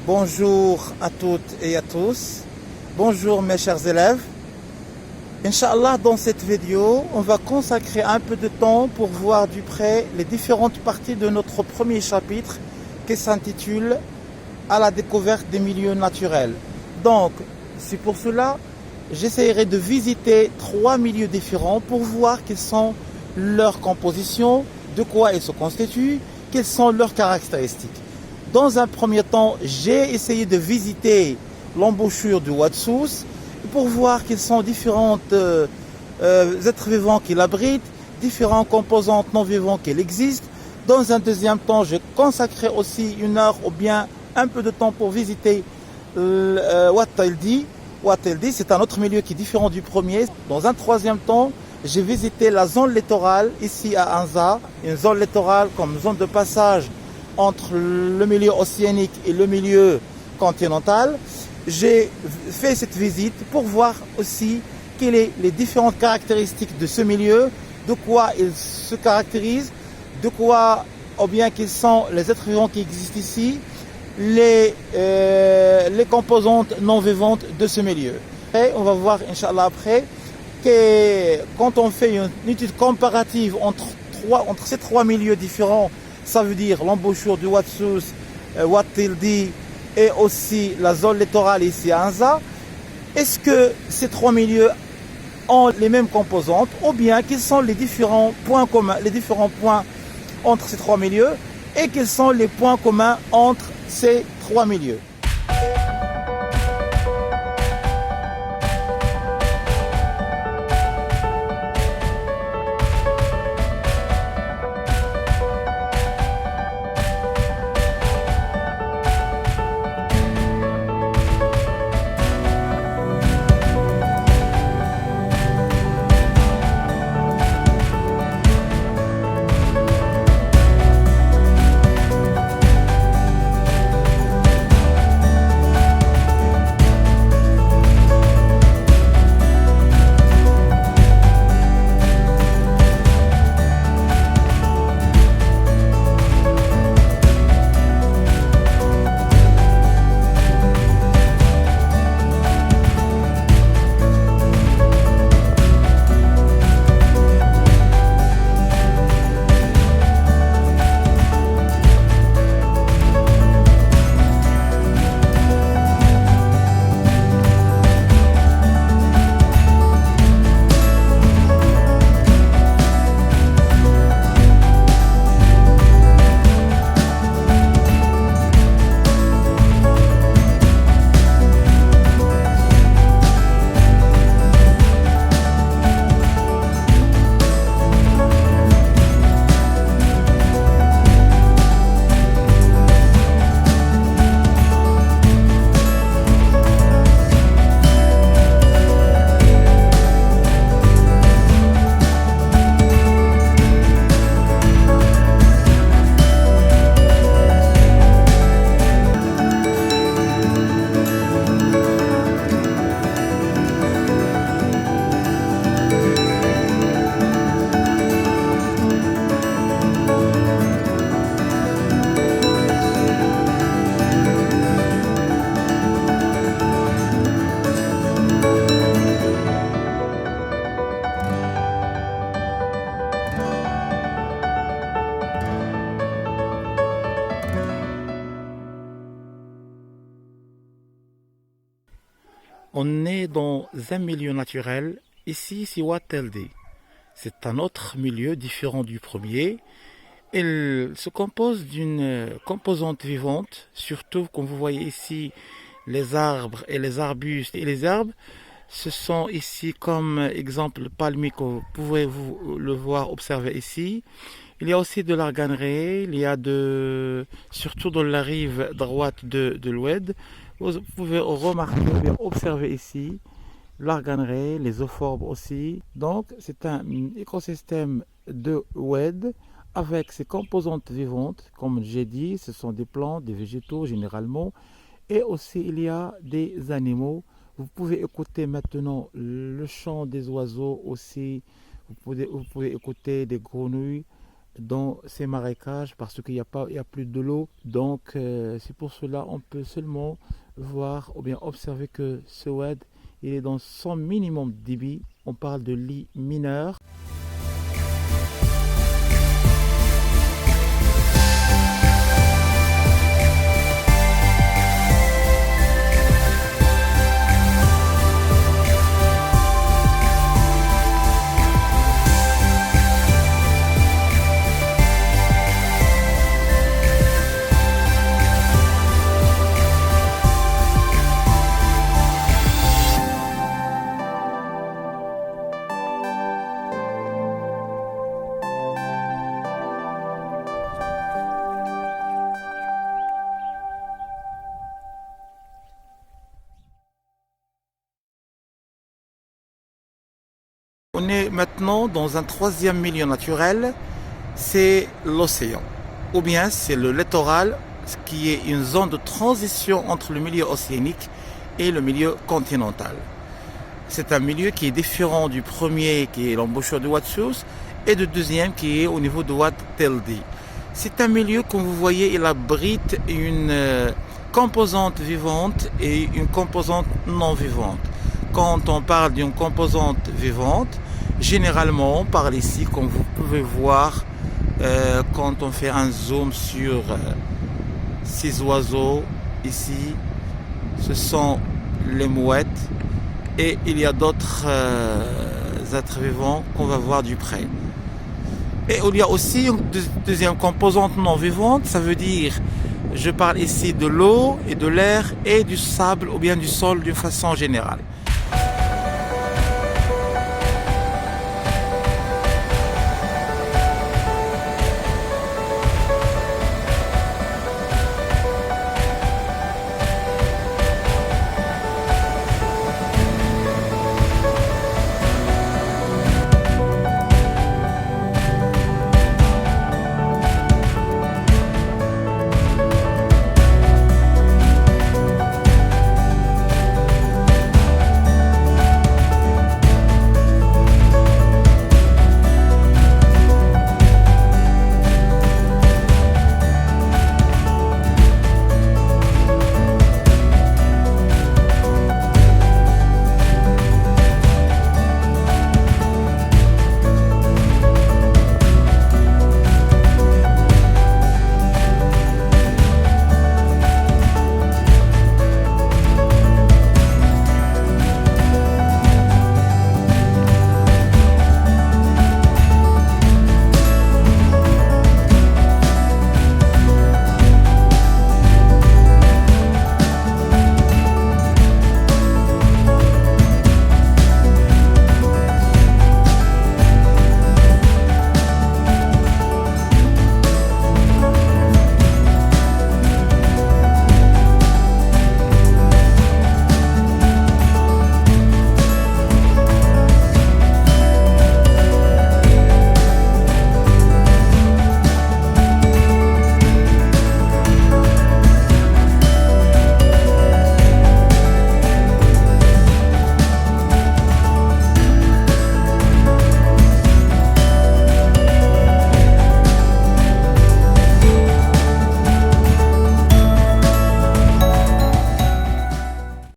Bonjour à toutes et à tous. Bonjour mes chers élèves. Inch'Allah, dans cette vidéo, on va consacrer un peu de temps pour voir du près les différentes parties de notre premier chapitre qui s'intitule À la découverte des milieux naturels. Donc, c'est pour cela j'essaierai de visiter 3 milieux différents pour voir quelles sont leurs compositions, de quoi ils se constituent, quelles sont leurs caractéristiques. Dans un premier temps, j'ai essayé de visiter l'embouchure du Ouatsous pour voir quels sont différents êtres vivants qui l'abritent, différents composantes non vivants qui existent. Dans un deuxième temps, je consacrerai aussi une heure ou bien un peu de temps pour visiter Ouad Taildi. Ouad Taildi, c'est un autre milieu qui est différent du premier. Dans un troisième temps, j'ai visité la zone littorale ici à Anza, une zone littorale comme zone de passage entre le milieu océanique et le milieu continental. J'ai fait cette visite pour voir aussi quelles sont les différentes caractéristiques de ce milieu, de quoi il se caractérise, de quoi, ou bien quels sont les êtres vivants qui existent ici, les composantes non vivantes de ce milieu. Et on va voir, Inch'Allah, après, que quand on fait une étude comparative entre ces trois milieux différents, ça veut dire l'embouchure du Ouatsous, Ouad Taildi et aussi la zone littorale ici à Anza, est-ce que ces trois milieux ont les mêmes composantes ou bien quels sont les différents points communs, les différents points entre ces trois milieux et quels sont les points communs entre ces trois milieux. On est dans un milieu naturel. Ici, c'est Ouad Taildi. C'est un autre milieu différent du premier. Il se compose d'une composante vivante, surtout comme vous voyez ici les arbres et les arbustes et les herbes. Ce sont ici comme exemple le palmier que vous pouvez le voir, observer ici. Il y a aussi de l'arganerie, surtout dans la rive droite de l'Oued. Vous pouvez remarquer, bien observer ici l'arganerie, les euphorbes aussi. Donc c'est un écosystème de Oued avec ses composantes vivantes. Comme j'ai dit, ce sont des plantes, des végétaux généralement. Et aussi il y a des animaux. Vous pouvez écouter maintenant le chant des oiseaux aussi. Vous pouvez écouter des grenouilles, dans ces marécages parce qu'il n'y a plus de l'eau. Donc c'est pour cela on peut seulement voir ou bien observer que ce oued il est dans son minimum débit. On parle de lit mineur. On est maintenant dans un troisième milieu naturel, c'est l'océan. Ou bien c'est le littoral, qui est une zone de transition entre le milieu océanique et le milieu continental. C'est un milieu qui est différent du premier, qui est l'embouchure de Oued Souss, et du deuxième qui est au niveau de Oued Teldi. C'est un milieu, comme vous voyez, il abrite une composante vivante et une composante non vivante. Quand on parle d'une composante vivante, généralement, on parle ici, comme vous pouvez voir, quand on fait un zoom sur ces oiseaux, ici, ce sont les mouettes, et il y a d'autres êtres vivants qu'on va voir du près. Et il y a aussi une deuxième composante non vivante, ça veut dire, je parle ici de l'eau et de l'air et du sable ou bien du sol d'une façon générale.